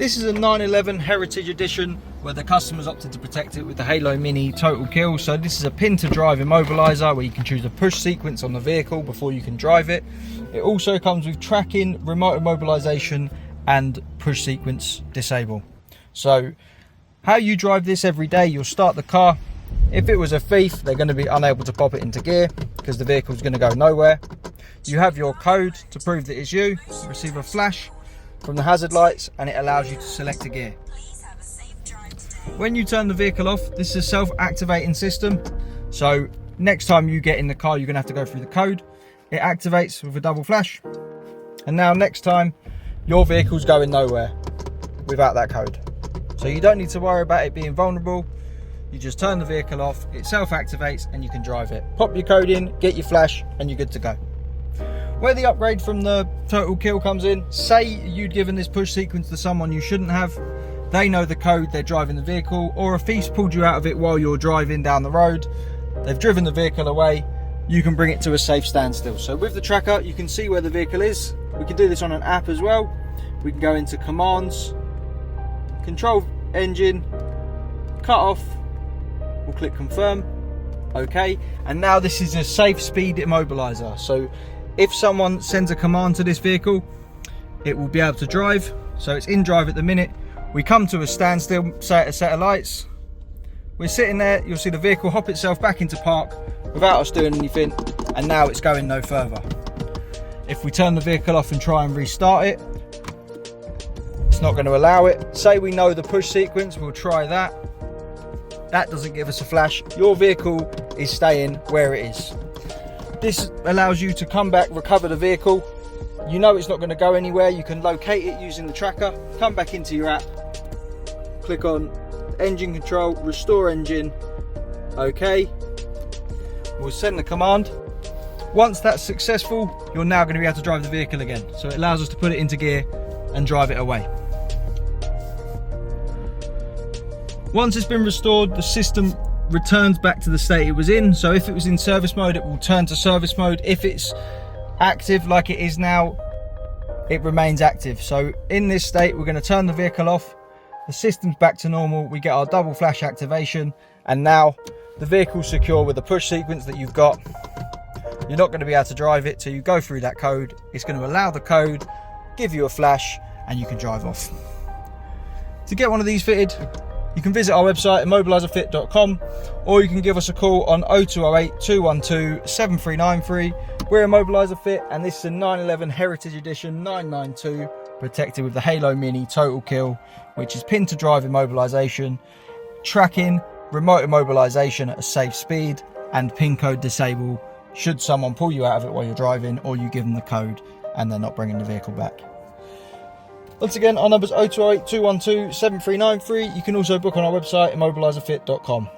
This is a 911 Heritage Edition where the customers opted to protect it with the Halo Mini Total Kill. So this is a pin to drive immobiliser where you can choose a push sequence on the vehicle before you can drive it. It also comes with tracking, remote immobilisation and push sequence disable. So how you drive this every day, you'll start the car. If it was a thief, they're going to be unable to pop it into gear because the vehicle's going to go nowhere. You have your code to prove that it's you, receive a flash from the hazard lights, and it allows you to select a gear. When you turn the vehicle off, this is a self-activating system. So next time you get in the car, you're going to have to go through the code. It activates with a double flash. And now next time, your vehicle's going nowhere without that code. So you don't need to worry about it being vulnerable. You just turn the vehicle off, it self-activates and you can drive it. Pop your code in, get your flash, and you're good to go. Where the upgrade from the Total Kill comes in, say you'd given this push sequence to someone you shouldn't have. They know the code, they're driving the vehicle, or a thief's pulled you out of it while you're driving down the road. They've driven the vehicle away. You can bring it to a safe standstill. So with the tracker, you can see where the vehicle is. We can do this on an app as well. We can go into commands, control engine, cut off. We'll click confirm. Okay, and now this is a safe speed immobiliser. So if someone sends a command to this vehicle, it will be able to drive. So it's in drive at the minute. We come to a standstill, say at a set of lights. We're sitting there, you'll see the vehicle hop itself back into park without us doing anything, and now it's going no further. If we turn the vehicle off and try and restart it, it's not going to allow it. Say we know the push sequence, we'll try that. That doesn't give us a flash. Your vehicle is staying where it is. This allows you to come back, recover the vehicle. You know it's not going to go anywhere. You can locate it using the tracker. Come back into your app. Click on engine control, restore engine. Okay. We'll send the command. Once that's successful, you're now going to be able to drive the vehicle again. So it allows us to put it into gear and drive it away. Once it's been restored, the system returns back to the state it was in. So if it was in service mode, it will turn to service mode. If it's active like it is now, it remains active. So in this state, we're going to turn the vehicle off. The system's back to normal. We get our double flash activation, and now the vehicle's secure with the push sequence that you've got. You're not going to be able to drive it till you go through that code. It's going to allow the code, give you a flash, and you can drive off. To get one of these fitted, you can visit our website immobiliserfit.com, or you can give us a call on 0208 212 7393. We're Immobiliser Fit, and this is a 911 Heritage Edition 992, protected with the Halo Mini Total Kill, which is pin to drive immobilisation, tracking, remote immobilisation at a safe speed, and pin code disable should someone pull you out of it while you're driving, or you give them the code and they're not bringing the vehicle back. Once again, our number's 0208 212 7393. You can also book on our website immobiliserfit.com.